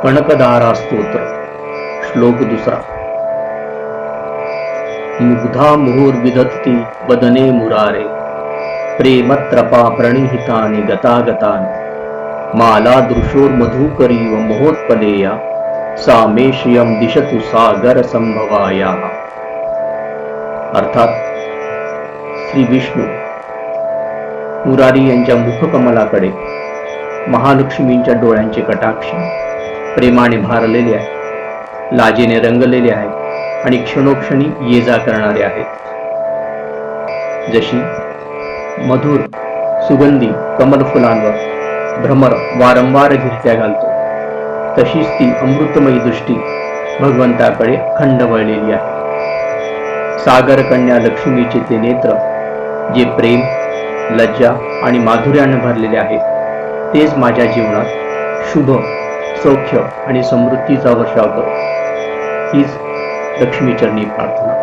कनकदारा स्तोत्र श्लोक दुसरा। मुग्धा मुहुर्विदधती वदने मुरारे, प्रेमत्रपा प्रणिहितानि गतागतानि, माला दृशोर्मधुकरीव महोत्पलेया, सा मे श्रियं दिशतु सागर संभवायाः। अर्थात श्री विष्णू मुरारी यांच्या मुखकमलाकडे महालक्ष्मींच्या डोळ्यांचे कटाक्ष प्रेमाने भारलेले आहे, लाजेने रंगलेले आहे आणि क्षणोक्षणी ये जा करणारे आहेत। जशी मधुर सुगंधी कमल फुलांवर भ्रमर वारंवार घिरट्या घालतो, तशीच ती अमृतमयी दृष्टी भगवंताकडे अखंड वळलेली आहे। सागर कन्या लक्ष्मीचे ते नेत्र जे प्रेम, लज्जा आणि माधुर्याने भरलेले आहेत, तेच माझ्या जीवनात शुभ, सौख्य आणि समृद्धीचा वर्षाव करो, हीच लक्ष्मीचरणी प्रार्थना।